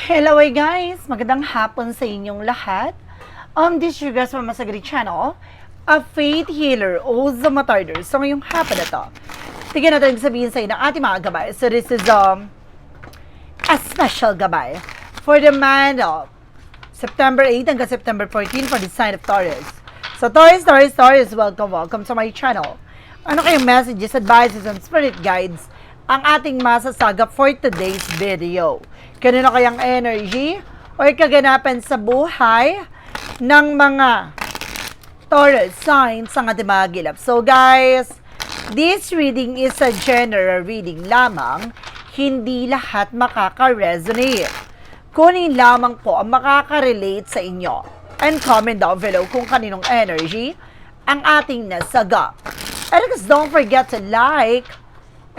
Hello guys! Magandang hapon sa inyong lahat. This is your guys from Masagri Channel, a faith healer o Zamatarder. So ngayong hapon na to, tignan natin sabihin sa inyo ng ating mga gabay. So this is a special gabay for the month of September 8 hanggang September 14 for the sign of Taurus. So Taurus, welcome to my channel. Ano kayong messages, advices, and spirit guides ang ating masasagap for today's video? Kanino kayang energy or kaganapan sa buhay ng mga Taurus signs ang ating mga gilap? So guys, this reading is a general reading lamang. Hindi lahat makaka-resonate. Kunin lamang po ang makaka-relate sa inyo. And comment down below kung kaninong energy ang ating nasagap. And guys, don't forget to like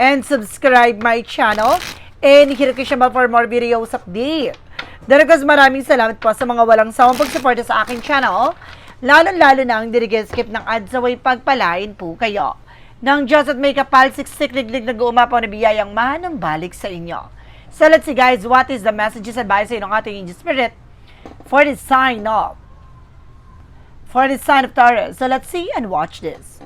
and subscribe my channel. And hit ko siya for more videos update. Dahil guys, maraming salamat po sa mga walang sawang pagsuporta sa aking channel. Lalo-lalo na ang skip ng ads away pagpalain po kayo. Nang Diyos at may kapal, siksik-liglig nag-uumapaw na biyayang manambalik sa inyo. So let's see guys, what is the messages advice ng ating angel spirit for the sign of Taurus. So let's see and watch this.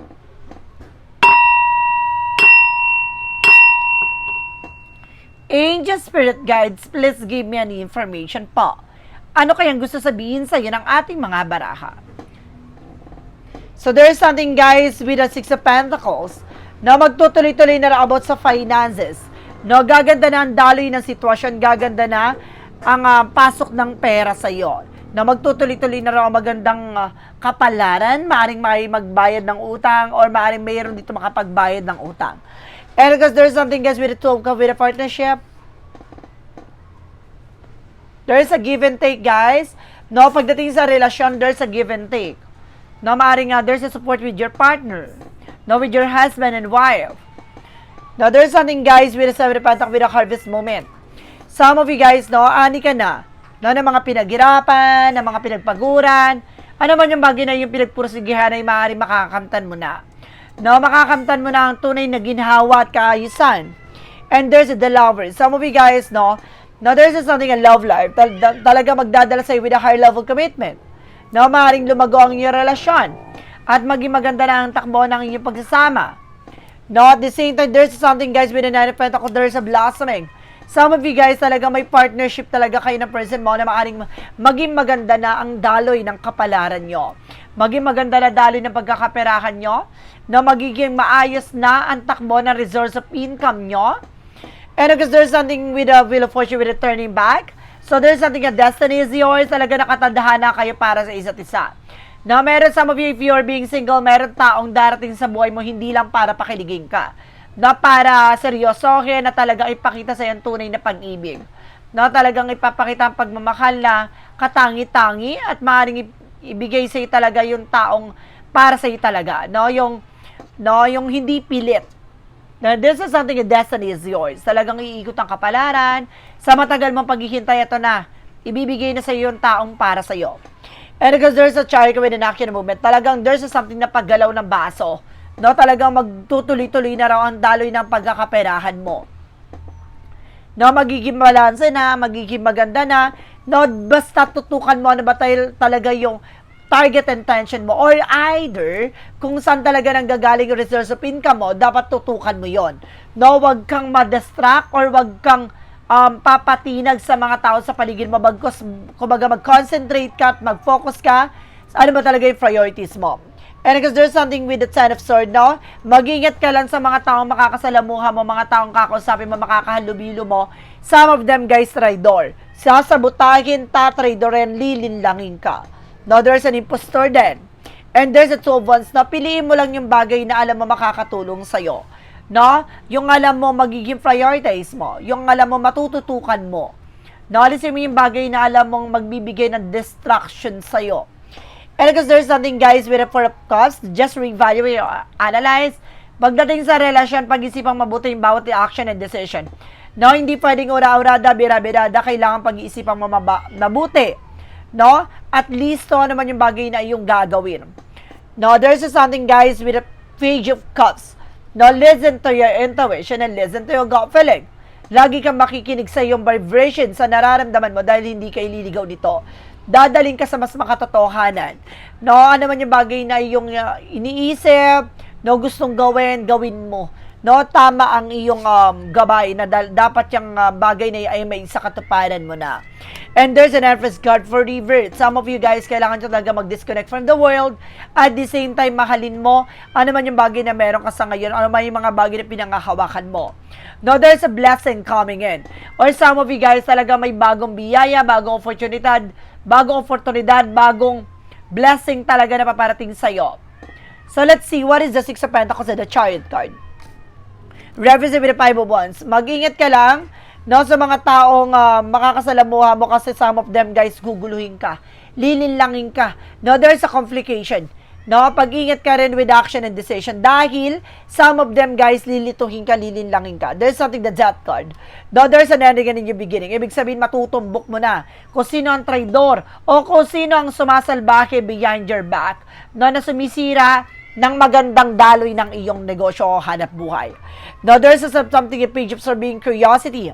Angel Spirit Guides, please give me any information po. Ano kayang gusto sabihin sa iyo ng ating mga baraha? So there's something guys with the Six of Pentacles na magtutuloy-tuloy na about sa finances. No, gaganda na ang daloy ng sitwasyon, gaganda na ang pasok ng pera sa iyo. Na magtutuloy-tuloy na raw magandang kapalaran, maaring may magbayad ng utang or maaring mayroon dito makapagbayad ng utang. And because there's something guys with the 12 with a partnership. There's a give and take guys. No, pagdating sa relasyon, there's a give and take. No, maaaring there's a support with your partner. No, with your husband and wife. Now, there's something guys with a 7 of Pentacles with a harvest moment. Some of you guys, no, ani ka na. No, ng mga pinaghirapan, ng mga pinagpaguran. Ano man yung bagay na yung pinagpursigihan ay maaaring makakamtan mo na. No, makakamtan mo na ang tunay na ginhawa at kaayusan. And there's the lover. Some of you guys, no, there's something in love life. Talaga magdadala sa'yo with a high level commitment. No, maaaring lumago ang inyong relasyon. At maging maganda na ang takbo ng inyong pagsasama. No, at the same time, there's something guys with a 9 of Pentacles, there's a blossoming. Some of you guys talaga may partnership talaga kayo ng person mo na maaaring maging maganda na ang daloy ng kapalaran nyo. Maging maganda na daloy ng pagkakaperahan nyo. Na magiging maayos na ang takbo ng resource of income nyo. And because there's something with a wheel of fortune with a turning back. So there's something a destiny is yours. Talaga nakatandahana kayo para sa isa't isa. Na meron some of you, if you're being single, meron taong darating sa buhay mo hindi lang para pakiligin ka. Na para seryosohin, na talagang ipakita sa iyo ang tunay na pag-ibig. Na talagang ipapakita ang pagmamahal na katangi-tangi at maaaring ibigay sa iyo talaga yung taong para sa iyo talaga. No, yung hindi pilit. Now, this is something that destiny is yours. Talagang iikot ang kapalaran. Sa matagal mong paghihintay, ito na. Ibibigay na sa iyo yung taong para sa iyo. And because there's a chariot with an action movement, talagang there's something na paggalaw ng baso. No, talagang magtutuloy-tuloy na raw ang daloy ng pagkakaperahan mo. No, magiging balanse na, magiging maganda na. No, basta tutukan mo na ba talaga yung target and tension mo, or either kung saan talaga nanggagaling yung resource of income mo, dapat tutukan mo yon. No, wag kang ma-distract or wag kang papatinag sa mga tao sa paligid mo. Kumbaga mag-concentrate ka at mag-focus ka sa ano ba talaga yung priorities mo. And because there's something with the 10 of Swords, no? Mag-ingat ka lang sa mga taong makakasalamuha mo, mga taong kakausapin mo, makakahalubilo mo. Some of them, guys, traidor. Sasabutahin, tatraidorin, lilinlangin ka. No, there's an impostor din. And there's a 2 of Wands na piliin mo lang yung bagay na alam mo makakatulong sa'yo. No? Yung alam mo magiging prioritize mo. Yung alam mo matututukan mo. No, alisin mo yung bagay na alam mong magbibigay ng distraction sa'yo. And because there's something guys with a 4 of Cups, just reevaluate or analyze. Pagdating sa relasyon, pag-isipang mabuti yung bawat action and decision. No, hindi pwedeng ura-urada, bira-birada, kailangan pag-iisipang mabuti. No? At least to naman yung bagay na iyong gagawin. No, there's something guys with a Page of Cups. No, listen to your intuition and listen to your gut feeling. Lagi kang makikinig sa iyong vibration, sa nararamdaman mo dahil hindi ka ililigaw nito. Dadaling ka sa mas makatotohanan. No, ano man yung bagay na iyong iniisip, no, gustong gawin, gawin mo. No, tama ang iyong gabay na dapat yung bagay na ay may sa katuparan mo na. And there's an Empress card for revert. Some of you guys, kailangan nyo talaga mag-disconnect from the world. At the same time, mahalin mo ano man yung bagay na meron ka sa ngayon, ano man yung mga bagay na pinangahawakan mo. No, there's a blessing coming in. Or some of you guys, talaga may bagong biyaya, bagong oportunidad, bagong blessing talaga na paparating sa'yo. So, let's see, what is the Six of Pentacles and the Chariot card? Represent with the Five of Wands. Mag-ingat ka lang, no, sa mga taong makakasalamuha mo kasi some of them, guys, guguluhin ka. Lilinlangin ka. No, there's a complication. No, pag-ingat ka rin with action and decision dahil some of them, guys, lilituhin ka, lilinlangin ka. There's something that's that card. No, there's an ending in your beginning. Ibig sabihin, matutumbok mo na kung sino ang traidor o kung sino ang sumasalbahe behind your back. No, na sumisira ng magandang daloy ng iyong negosyo o hanap buhay. Now, there's something in page of being curiosity.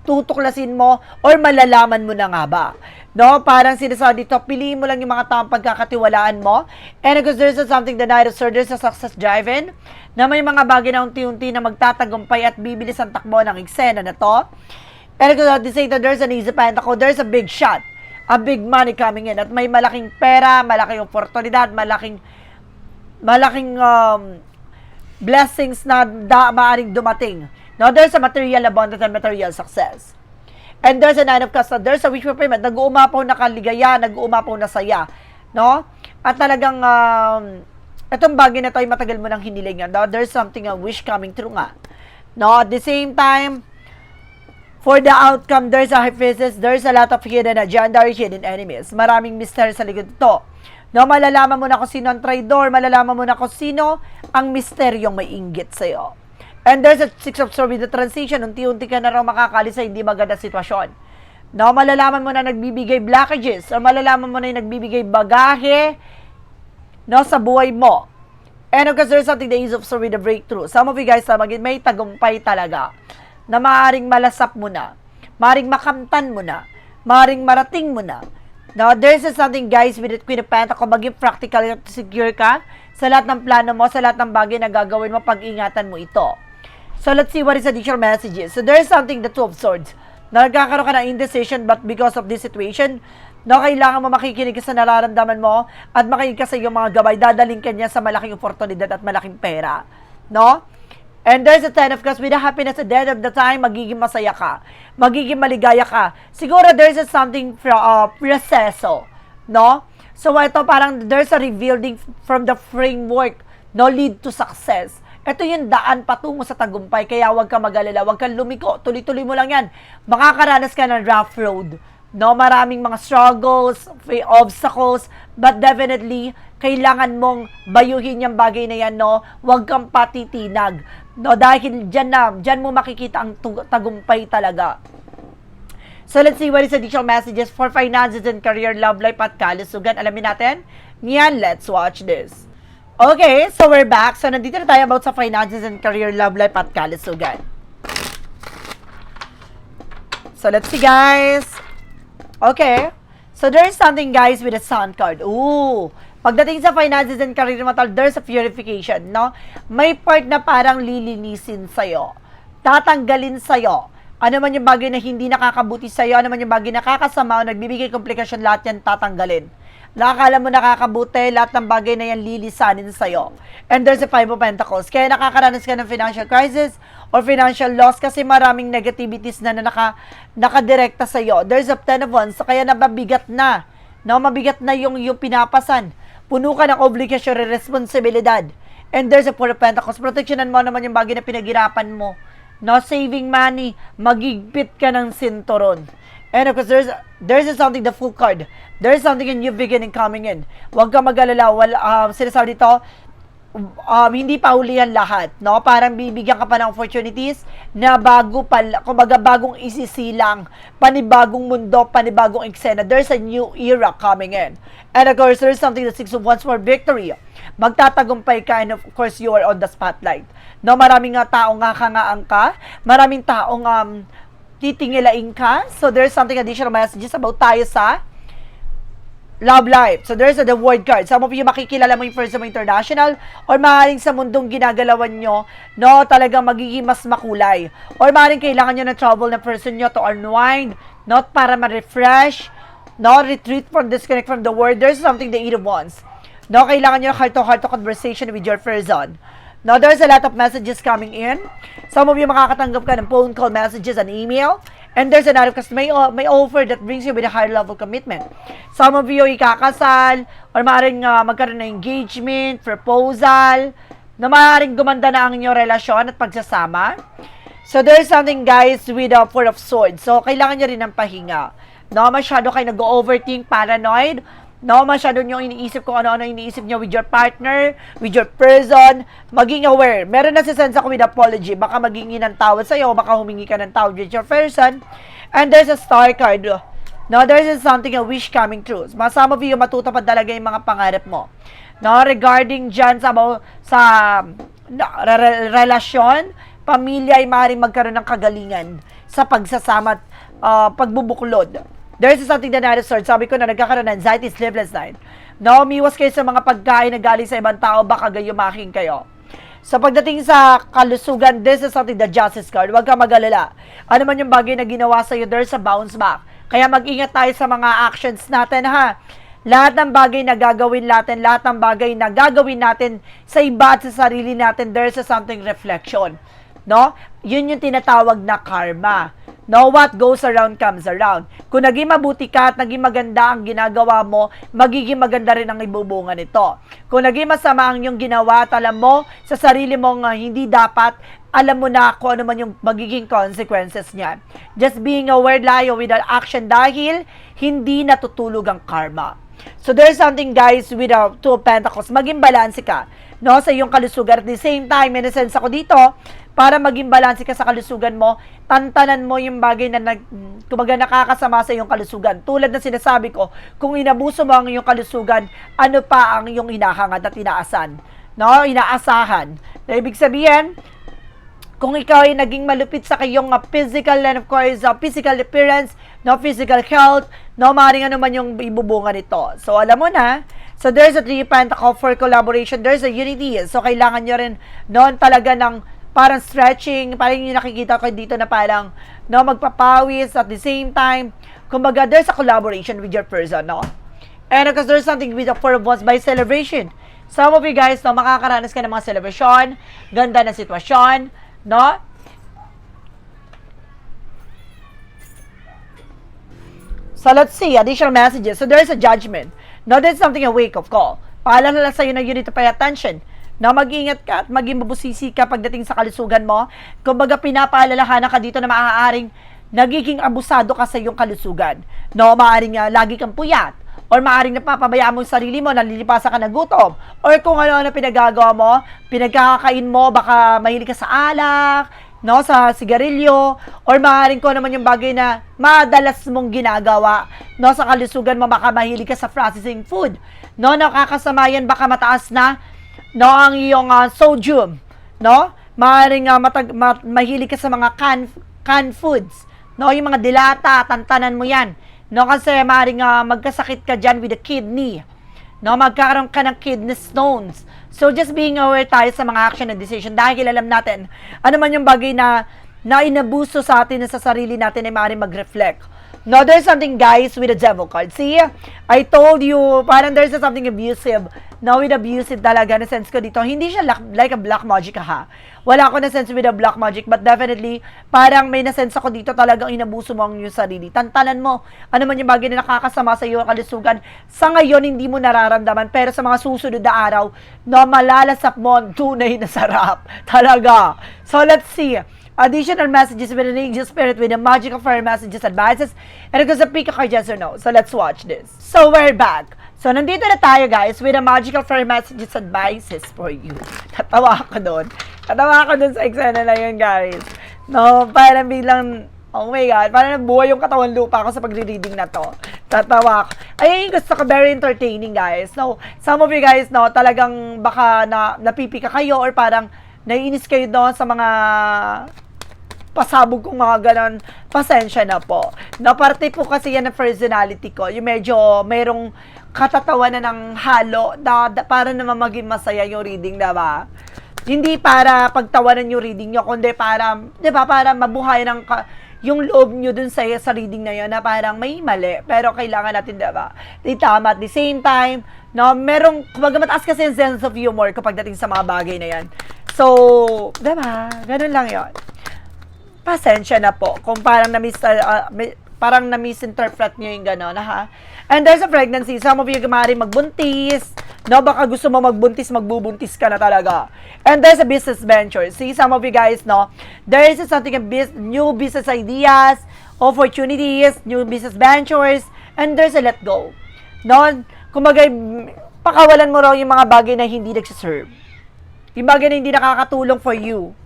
Tutuklasin mo or malalaman mo na nga ba? No, parang sinasabi dito, piliin mo lang yung mga taong pagkakatiwalaan mo. And because there's something the Knight of Swords, there's a success drive-in na may mga bagay na unti-unti na magtatagumpay at bibilis ang takbo ng eksena na to. And because at the same time, there's an Ace of Pentacles, there's a big shot, a big money coming in. At may malaking pera, malaking oportunidad, malaking blessings na maaaring dumating. Now, there's a material abundance and material success. And there's a Nine of Cups. There's a wish fulfillment. Nag-uumapaw na kaligaya, nag-uumapaw na saya. No? At talagang, itong bagay na to ay matagal mo nang hinilingan. No? There's something, a wish coming true nga. No? At the same time, for the outcome, there's a hypothesis, there's a lot of hidden agenda or hidden enemies. Maraming mystery sa likod ito. No, malalaman mo na kung sino ang traidor, malalaman mo na kung sino ang misteryong may inggit sa'yo. And there's a Six of Swords with the transition, unti-unti ka na raw makakalis sa hindi maganda sitwasyon. No, malalaman mo na nagbibigay blockages, o malalaman mo na yung nagbibigay bagahe, no, sa buhay mo. And of course, there's something the Ace of Swords with the breakthrough. Some of you guys, may tagumpay talaga, na maaaring malasap mo na, maaaring makamtan mo na, maaaring marating mo na. Now, there's something, guys, with the Queen of Pentacles, maging practical at secure ka sa lahat ng plano mo, sa lahat ng bagay na gagawin mo, pag-ingatan mo ito. So, let's see what is additional messages. So, there's something, the Two of Swords, na nagkakaroon ka ng indecision, but because of this situation, no, kailangan mo makikinig ka sa nararamdaman mo, at makikinig ka sa iyong mga gabay, dadaling ka niya sa malaking oportunidad at malaking pera. No? And there's a Ten of Cups with the happiness at the end of the time, magiging masaya ka. Magiging maligaya ka. Siguro there's a something proseso, no? So ito parang there's a revealing from the framework, no, lead to success. Ito yung daan patungo sa tagumpay, kaya huwag ka mag-alala, huwag kang lumiko, tuloy-tuloy mo lang yan. Makakaranas ka ng rough road, no? Maraming mga struggles, obstacles, but definitely, kailangan mong bayuhin yung bagay na yan, no? Huwag kang patitinag. No, dahil dyan mo makikita ang tagumpay talaga. So, let's see what is additional messages for finances and career, love life, at kalusugan. Alamin natin? Yan, let's watch this. Okay, so we're back. So, nandito na tayo about sa finances and career, love life, at kalusugan. So, let's see, guys. Okay. So, there's something, guys, with a Sun card. Ooh. Pagdating sa finances and career mo, there's a purification, no? May part na parang lilinisin sa'yo. Tatanggalin sa'yo. Ano man yung bagay na hindi nakakabuti sa'yo, ano man yung bagay na nakakasama o nagbibigay komplikasyon, lahat yan tatanggalin. Nakakala mo nakakabuti, lahat ng bagay na yan lilisanin sa'yo. And there's a Five of Pentacles. Kaya nakakaranas ka ng financial crisis or financial loss kasi maraming negativities na nakadirekta sa'yo. There's a Ten of Wands, kaya nababigat na. No, mabigat na yung pinapasan. Puno ka ng obligasyon, responsibilidad. And there's a Four of Pentacles. Proteksyonan mo naman yung bagay na pinaghirapan mo. No, saving money, magigpit ka ng sinturon. And of course, there's something, the Full card. There's something a new beginning coming in. Huwag ka mag-alala. Sinasabi dito, hindi pa huli yan lahat, no? Parang bibigyan ka pa ng opportunities na bago pa, kumbaga bagong isisilang, panibagong mundo, panibagong eksena. There's a new era coming in. And of course, there's something that Six of Wands for victory. Magtatagumpay ka, and of course, you are on the spotlight. No, maraming nga taong nga kangaan ka, maraming taong titingilain ka. So, there's something additional messages about tayo sa love life. So, there's the word card. Some of you makikilala mo yung first mo international or maaaring sa mundong ginagalawan nyo, no, talagang magiging mas makulay. Or maaaring kailangan nyo ng trouble na person nyo to unwind, not para ma-refresh, no, retreat from, disconnect from the world. There's something the Eight of Wands. No, kailangan nyo ng heart-to-heart conversation with your person. No, there's a lot of messages coming in. Some of you makakatanggap ka ng phone call messages and email. And there's another kasi may offer that brings you with a higher level commitment. Some of you ikakasal or maaaring magkaroon ng engagement, proposal, na maaaring gumanda na ang inyong relasyon at pagsasama. So there's something guys with a Four of Swords. So kailangan nyo rin ng pahinga. No, masyado kayo nag-overthink, paranoid. No, masyado nyo iniisip kung ano-ano iniisip nyo with your partner, with your person. Maging aware. Meron na si sense ako with apology. Baka maghingi ng tawad sa'yo, baka humingi ka ng tawad with your person. And there's a star card. No, there's something, a wish coming true. Some of you, matutupad talaga yung mga pangarap mo. No, regarding dyan sa relasyon, pamilya ay maaaring magkaroon ng kagalingan sa pagsasama at pagbubuklod. There's something that I research. Sabi ko na nagkakaroon ng anxiety, sleepless night. No, umiwas kayo sa mga pagkain na galing sa ibang tao, baka gayumakin kayo. So pagdating sa kalusugan, this is something the Justice card. Huwag ka mag-alala. Ano man yung bagay na ginawa sa'yo, there's a bounce back. Kaya mag-ingat tayo sa mga actions natin, ha? Lahat ng bagay na gagawin natin, lahat ng bagay na gagawin natin sa iba at sa sarili natin, there's a something reflection. No? Yun yung tinatawag na karma. No, what goes around comes around. Kung naging mabuti ka at naging maganda ang ginagawa mo, magiging maganda rin ang ibubunga nito. Kung naging masama ang iyong ginawa at alam mo sa sarili mong hindi dapat, alam mo na kung ano man yung magiging consequences niyan. Just being aware layo with an action dahil hindi natutulog ang karma. So there's something guys with a Two of Pentacles. Maging balanse ka, no, sa iyong kalusugan. At the same time, in a sense ako dito, para maging balanse ka sa kalusugan mo, tantanan mo yung bagay na kumbaga nakakasama sa iyong kalusugan. Tulad na sinasabi ko, kung inabuso mo ang iyong kalusugan, ano pa ang iyong inahangad at inaasan? No? Inaasahan. Na ibig sabihin, kung ikaw ay naging malupit sa kayong physical and of course, physical appearance, no, physical health, no, maaaring ano man yung ibubunga nito. So, alam mo na, so there's a Three of Pentacles for collaboration, there's a unity. So, kailangan nyo rin noon talaga ng parang stretching, parang yung nakikita ko dito na parang, no, magpapawis at the same time, kumbaga, there's a collaboration with your person, no? And because there's something with the Four of Wands by celebration. Some of you guys, no, makakaranas ka ng mga celebration, ganda na sitwasyon, no? So, let's see, additional messages. So, there's a judgment. No, there's something a wake-up call. Paalala lang sa'yo na you need to pay attention. Na mag-ingat ka at maging mabusisi ka pagdating sa kalusugan mo. Kumbaga, pinapaalalahanan ka dito na maaaring nagiging abusado ka sa iyong kalusugan. No, maaaring lagi kang puyat. Or maaaring napapabayaan mo yung sarili mo, nalilipasan ka ng gutom. Or kung ano-ano pinagagawa mo, pinagkakain mo, baka mahilig ka sa alak, no, sa sigarilyo, or maaaring kung ano man yung bagay na madalas mong ginagawa, no, sa kalusugan mo, baka mahilig ka sa processing food. No, nakakasama yan, baka mataas na, no, ang iyong sodium, no? Maaaring mahilig ka sa mga canned foods, no? Yung mga dilata, tantanan mo yan, no? Kasi maaaring magkasakit ka dyan with the kidney, no? Magkakaroon ka ng kidney stones. So, just being aware tayo sa mga action and decision dahil alam natin, ano man yung bagay na inabuso sa atin na sa sarili natin ay maaaring mag-reflect. No, there's something guys with a devil card. See, I told you, parang there's something abusive. No, with abusive talaga, na sense ko dito. Hindi siya like a black magic ha. Wala ako na sense with a black magic, but definitely, parang may na-sense ako dito talagang inabuso mo ang iyong sarili. Tantanan mo, ano man yung bagay na nakakasama sa iyo kalusugan. Sa ngayon, hindi mo nararamdaman, pero sa mga susunod na araw, no, malalasap mo ang tunay na sarap. Talaga. So, let's see. additional messages with an angel spirit with the magical fire messages, advices, and it goes a pick a card, yes or no. So let's watch this. So we're back. So nandito na tayo guys with the magical fire messages, advices for you. Natawa ako doon. Natawa ako doon sa eksena na yun guys. No, parang biglang, oh my God, parang nabuhay yung katawan lupa ako sa pagre-reading na to. Tatawa ako. Ay, gusto ko, very entertaining guys. No, some of you guys, no, talagang baka napipika kayo or parang naiinis kayo doon sa mga pasabog kong mga ganon, pasensya na po. Na parte po kasi yan ng personality ko. Yung medyo mayroong katatawanan ng halo para naman maging masaya yung reading, diba? Hindi para pagtawanan yung reading nyo, kundi para, diba, para mabuhay ng yung loob nyo dun sa reading na yun na parang may mali. Pero kailangan natin, diba? Di tama at the same time, no, merong, kumbaga mataas kasi yung sense of humor kapag dating sa mga bagay na yan. So, diba? Ganun lang yun. Pasensya na po kung parang na-misinterpret nyo yung gano'n, ha? And there's a pregnancy. Some of you maaaring magbuntis. No, baka gusto mo magbuntis, magbubuntis ka na talaga. And there's a business venture. See, some of you guys, no, there is something, new business ideas, opportunities, new business ventures, and there's a let go. No, kumbaga, pakawalan mo raw yung mga bagay na hindi nagsiserve. Yung bagay na hindi nakakatulong for you.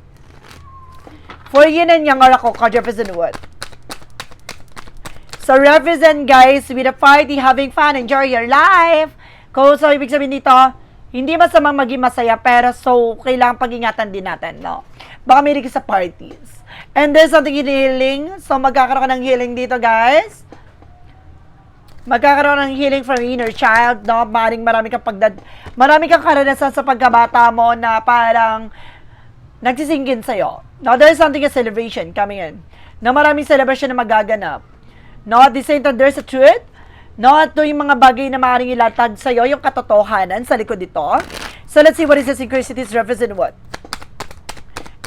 For yin and yang oracle card represent what? So represent guys with a party, having fun, enjoy your life. So ibig sabihin dito, hindi masamang maging masaya pero so kailangan pag-ingatan din natin, no? Baka may sa parties. And there's something in healing. So magkakaroon ka ng healing dito guys. Magkakaroon ng healing from inner child, no? Marami kang karanasan sa pagkabata mo na parang nagsisingin sa'yo. Now, there's something, a celebration coming in. Na maraming celebration na magaganap. No, at the same time, there's a truth. No, ito yung mga bagay na maaaring ilatag sa'yo, yung katotohanan sa likod dito. So, let's see what is the synchronicities represent what.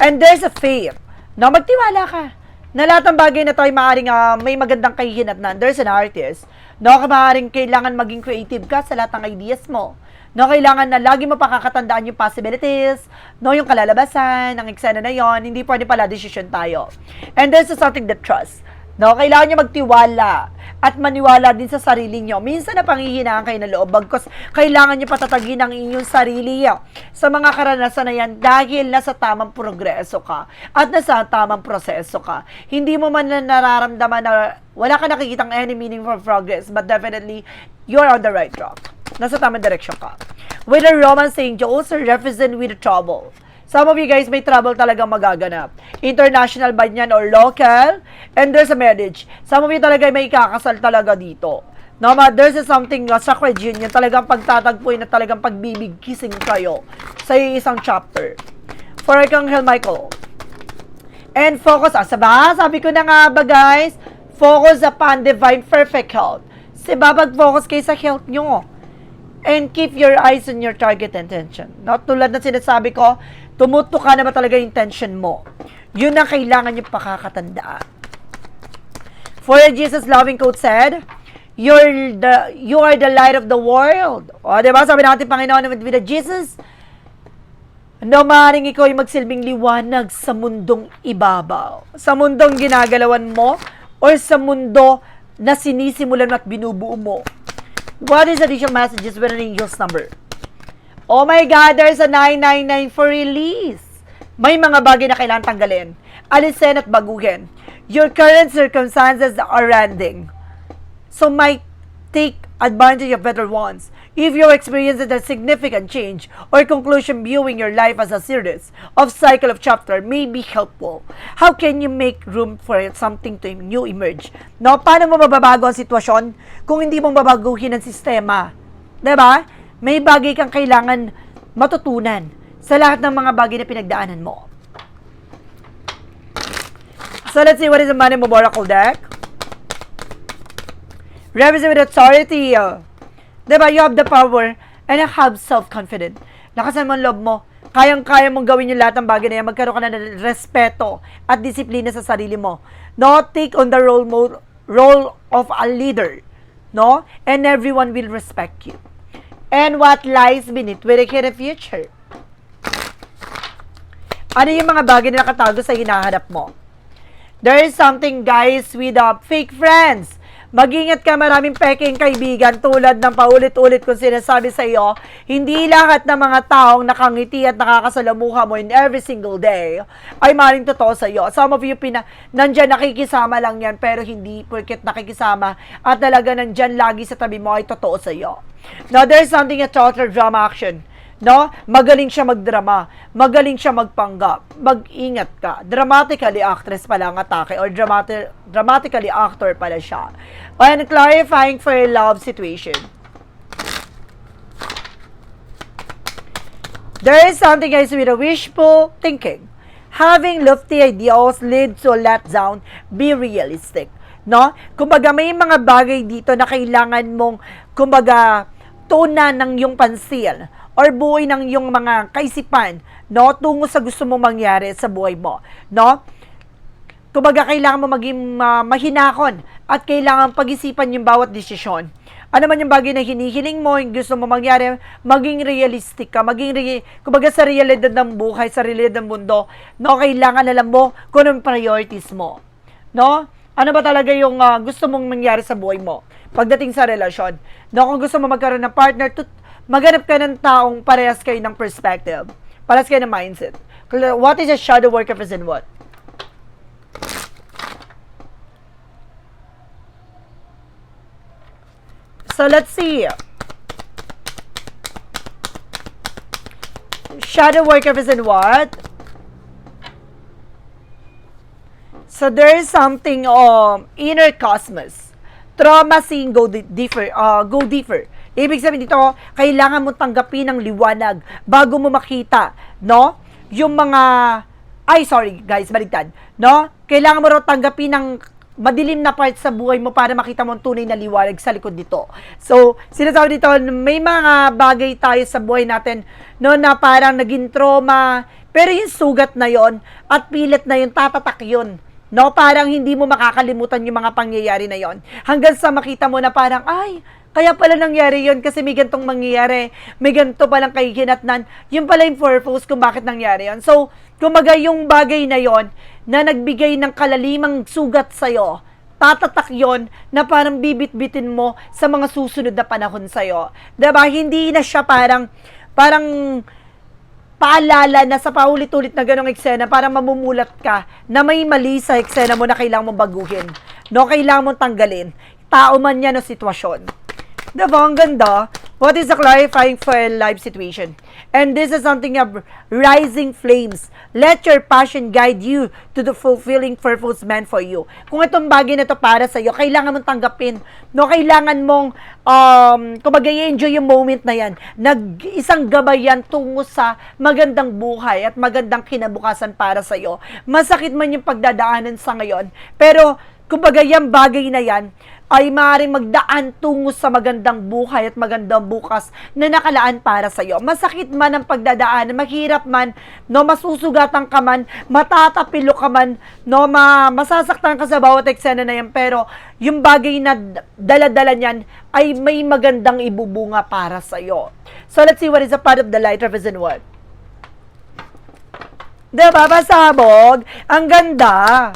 And there's a faith. No, magtiwala ka. Na lahat ng bagay na ito ay maaaring may magandang kahihinatnan. There's an artist. No, maaaring kailangan maging creative ka sa lahat ng ideas mo. No, kailangan na lagi mo pakakatandaan yung possibilities, no, yung kalalabasan, ng eksena na yon, hindi pwede pala decision tayo. And there's something that trust. No, kailangan nyo magtiwala at maniwala din sa sarili nyo. Minsan na panghihinaan kayo ng loob, bagkos kailangan nyo patatagin ang inyong sarili sa mga karanasan na yan dahil nasa tamang progreso ka at nasa tamang proseso ka. Hindi mo man nararamdaman na wala ka nakikitang any meaningful progress, but definitely, you're on the right track. Nasa tamang direction ka. With the romance angels, represent with the trouble. Some of you guys may trouble talagang magaganap. International ba yan or local? And there's a marriage. Some of you talaga may ikakasal talaga dito. No, there's something, sacred union, talagang pagtatagpuin na talagang pagbibigkising kayo sa isang chapter. For Archangel Michael. And focus, sabi ko na nga ba guys, focus upon divine perfect health. Pag-focus kayo sa health nyo. And keep your eyes on your target intention. No? Tulad na sinasabi ko, tumuto ka na ba talaga yung intention mo? Yun ang kailangan yung pakakatandaan. For Jesus loving quote said, you are the light of the world. O, diba? Sabi natin, Panginoon, with the Jesus, no, maaaring ikaw ay magsilbing liwanag sa mundong ibabaw. Sa mundong ginagalawan mo, or sa mundo na sinisimulan at binubuo mo. What is additional messages with an angel's number? Oh my God, there's a 999 for release. May mga bagay na kailangan tanggalin, alisin at baguhin. Your current circumstances are ending. So might take advantage of better ones. If you're experiencing a significant change or conclusion viewing your life as a series of cycle of chapter may be helpful. How can you make room for something to new emerge? No, paano mo mababago ang sitwasyon kung hindi mo babaguhin ang sistema? Diba? May bagay kang kailangan matutunan sa lahat ng mga bagay na pinagdaanan mo. So let's see what is the Money Move Oracle deck. Represent with authority. Diba? You have the power and you have self-confidence. Lakasan mo ang loob mo. Kayang-kaya mong gawin yung lahat ng bagay na yan. Magkaroon ka na ng respeto at disiplina sa sarili mo. No? Take on the role of a leader. No? And everyone will respect you. And what lies beneath will create a future. Ano yung mga bagay na nakatago sa hinahanap mo? There is something, guys, with fake friends. Mag-ingat ka, maraming peking kaibigan tulad ng paulit-ulit kong sinasabi sa iyo, hindi lahat ng mga taong nakangiti at nakakasalamuha mo in every single day ay maring totoo sa iyo. Some of you, nandyan nakikisama lang yan, pero hindi porket nakikisama at talaga nandyan lagi sa tabi mo ay totoo sa iyo. Now, there's something a total drama action. No? Magaling siya magdrama. Magaling siya magpanggap. Mag-ingat ka. Dramatically actress pala ang atake or dramatically actor pala siya. And clarifying for a love situation. There is something, guys, with a wishful thinking. Having lofty ideals lead to a letdown. Be realistic. No? Kumbaga, may mga bagay dito na kailangan mong, kumbaga, tunan ng iyong pansin or buhay ng iyong mga kaisipan, no, tungo sa gusto mong mangyari sa buhay mo, no? Kumbaga, kailangan mo maging mahinakon at kailangan pag-isipan yung bawat desisyon. Ano man yung bagay na hinihiling mo, yung gusto mo mangyari, maging realistic ka, kumbaga sa realidad ng buhay, sa realidad ng mundo, no, kailangan alam mo kung anong priorities mo, no? Ano ba talaga yung gusto mong mangyari sa buhay mo pagdating sa relasyon? No, kung gusto mo magkaroon ng partner, maghanap ka ng taong parehas kayo ng perspective. Parehas kayo ng mindset. What is a shadow work represent what? So, let's see. Shadow work represent what? So, there is something inner cosmos. Trauma seeing go deeper. Ibig sabihin dito, kailangan mo tanggapin ang liwanag bago mo makita, no? Yung mga, guys, baligtad, no? Kailangan mo raw tanggapin ang madilim na part sa buhay mo para makita mo ang tunay na liwanag sa likod nito. So, sinasabi dito, may mga bagay tayo sa buhay natin, no, na parang naging trauma, pero yung sugat na yon at pilit na yun, tatatak yun. No, parang hindi mo makakalimutan yung mga pangyayari na yon. Hanggang sa makita mo na parang, kaya pala nangyari yon kasi may gantong mangyayari, may ganto palang kahihinatnan, yun pala yung purpose kung bakit nangyari yon. So, kumbaga yung bagay na yon na nagbigay ng kalalimang sugat sa'yo, tatatak yon na parang bibit-bitin mo sa mga susunod na panahon sa'yo. Diba? Hindi na siya parang paalala na sa paulit-ulit na ganong eksena para mamumulat ka na may mali sa eksena mo na kailangan mong baguhin. No, kailangan mong tanggalin. Tao man yan o sitwasyon. Diba? Ang ganda. What is the clarifying for a life situation? And this is something of rising flames. Let your passion guide you to the fulfilling purpose meant for you. Kung itong bagay na ito para sa iyo, kailangan mong tanggapin. No, kailangan mong kumbaga i-enjoy yung moment na yan. Isang gabay yan tungo sa magandang buhay at magandang kinabukasan para sa iyo. Masakit man yung pagdadaanan sa ngayon, pero kumbaga yung bagay na yan ay maaaring magdaan tungo sa magandang buhay at magandang bukas na nakalaan para sa iyo. Masakit man ang pagdadaan, mahirap man, no, masusugatan ka man, matatapilo ka man, no, masasaktan ka sa bawat eksena na yan, pero yung bagay na dala-dala niyan ay may magandang ibubunga para sa iyo. So, let's see what is a part of the light represent what? Diba, pasabog? Ang ganda.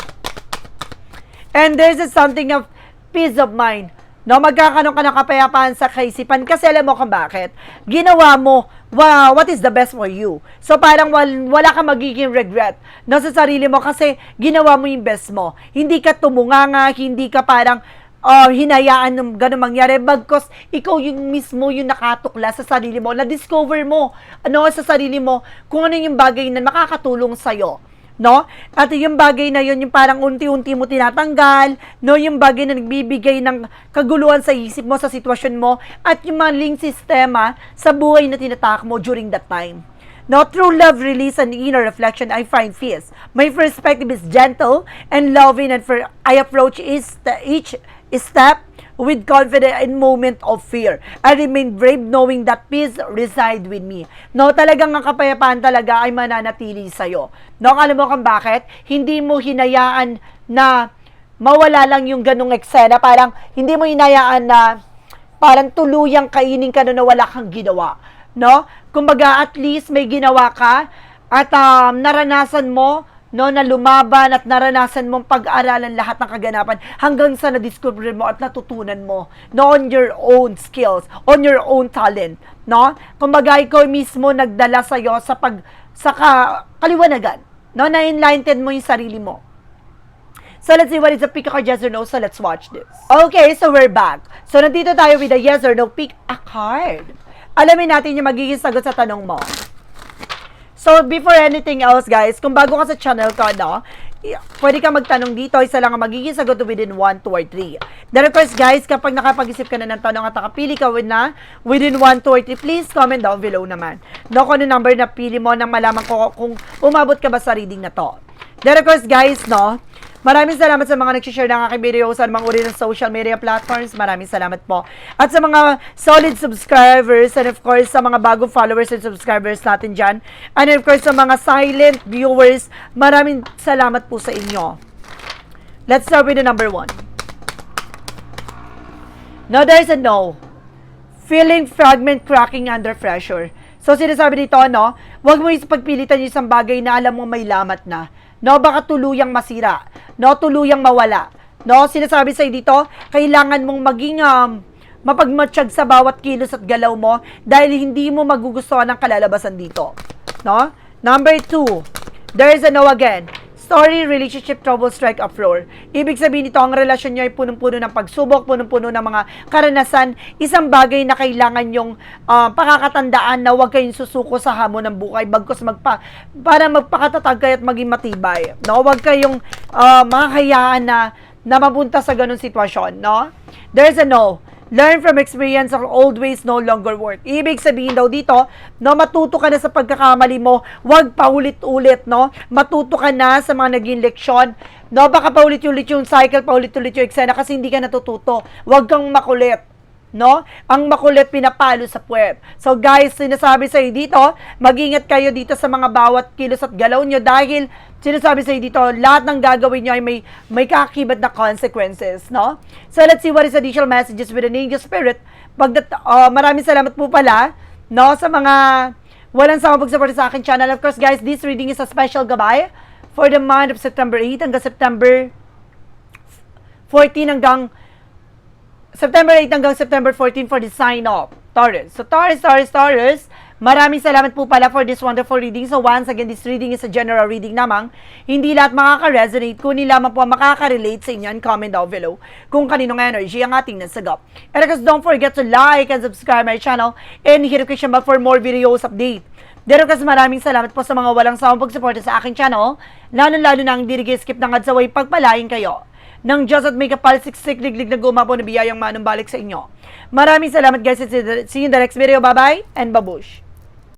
And there's something of peace of mind. No, magkakaroon ka ng kapayapaan sa kaisipan kasi alam mo kung bakit. Ginawa mo, what is the best for you. So, parang wala kang magiging regret, no, sa sarili mo kasi ginawa mo yung best mo. Hindi ka tumunganga, hindi ka parang hinayaan ng ganun mangyari. Bagkos, ikaw yung mismo yung nakatukla sa sarili mo, na-discover mo, sa sarili mo, kung ano yung bagay na makakatulong sa'yo. No? At yung bagay na yun, yung parang unti-unti mo tinatanggal, no? Yung bagay na nagbibigay ng kaguluhan sa isip mo, sa sitwasyon mo, at yung mga link sistema sa buhay na tinatak mo during that time. No? Through love, release, and inner reflection, I find peace. My perspective is gentle and loving, and I approach each step with confidence in moment of fear. I remain brave knowing that peace reside with me. No, talagang ang kapayapaan talaga ay mananatili sa'yo. No, alam mo kung bakit? Hindi mo hinayaan na mawala lang yung ganong eksena. Parang hindi mo hinayaan na parang tuluyang kainin ka na wala kang ginawa. No? Kumbaga, at least may ginawa ka at naranasan mo no, na lumaban at naranasan mong pag-aralan lahat ng kaganapan hanggang sa na-discover mo at natutunan mo no, on your own skills, on your own talent, no? Kumbaga, ikaw mismo nagdala sa'yo sa kaliwanagan, no? Na-enlighten mo yung sarili mo. So, let's see what is a pick a card, yes or no. So, let's watch this. Okay, so we're back. So, nandito tayo with a yes or no. Pick a card. Alamin natin yung magiging sagot sa tanong mo. So, before anything else, guys, kung bago ka sa channel ko, no, pwede ka magtanong dito. Isa lang ang magiging sagot within 1, 2, or 3. Then, of course, guys, kapag nakapag-isip ka na ng tanong at nakapili ka within 1, 2, or 3, please comment down below naman. No, kung ano number na pili mo nang malaman ko kung umabot ka ba sa reading na to. Then, of course, guys, no, maraming salamat sa mga nag-share ng aking video sa mga uri ng social media platforms. Maraming salamat po. At sa mga solid subscribers and of course sa mga bagong followers and subscribers natin dyan. And of course sa mga silent viewers, maraming salamat po sa inyo. Let's start with the number 1. No, there's a no. Feeling fragment cracking under pressure. So sinasabi dito, no, huwag mo pagpilitan yung isang bagay na alam mo may lamat na. No, baka tuluyang masira. No, tuluyang mawala. No, sinasabi sa'yo dito, kailangan mong maging mapagmatsyag sa bawat kilos at galaw mo dahil hindi mo magugustuhan ang kalalabasan dito. No? Number 2, there is a no again. Story, relationship, trouble, strike, uproar. Ibig sabihin nito, ang relasyon nyo ay punong-puno ng pagsubok, punong-puno ng mga karanasan, isang bagay na kailangan yung pakakatandaan na huwag kayong susuko sa hamon ng buhay, bagkus para magpakatatag kayo at maging matibay. No? Huwag kayong makakayaan na mapunta sa ganung sitwasyon. No? There's a no. Learn from experience, or old ways no longer work. Ibig sabihin daw dito, no, matuto ka na sa pagkakamali mo, huwag paulit-ulit, no? Matuto ka na sa mga naging leksyon, no? Baka paulit-ulit yung cycle, paulit-ulit yung eksena kasi hindi ka natututo. Huwag kang makulit, no? Ang makulit pinapalo sa puwet. So guys, sinasabi sa'yo dito, mag-ingat kayo dito sa mga bawat kilos at galaw nyo dahil sinasabi sa'yo dito, lahat ng gagawin nyo ay may kaakibat na consequences, no? So, let's see what is additional messages with an angel spirit. Maraming salamat po pala, no, sa mga walang sawang pag-support sa akin channel. Of course, guys, this reading is a special gabay for the month of September 8 hanggang September 14 hanggang September 14 for the sign of Taurus. So, Taurus, maraming salamat po pala for this wonderful reading. So, once again, this reading is a general reading namang. Hindi lahat makaka-resonate. Kunin lamang po ang makaka-relate sa inyo and comment down below kung kaninong energy ang ating nasagap. And of course, don't forget to like and subscribe my channel and hit the notification bell for more videos update. Pero kasi maraming salamat po sa mga walang sawang pagsuporta sa aking channel, lalo-lalo na ang skip ng adsaway pagpalain kayo ng Diyos at may kapal siksik liglig na gumapo na biyayang manumbalik sa inyo. Maraming salamat guys. See you in the next video. Bye-bye and babush!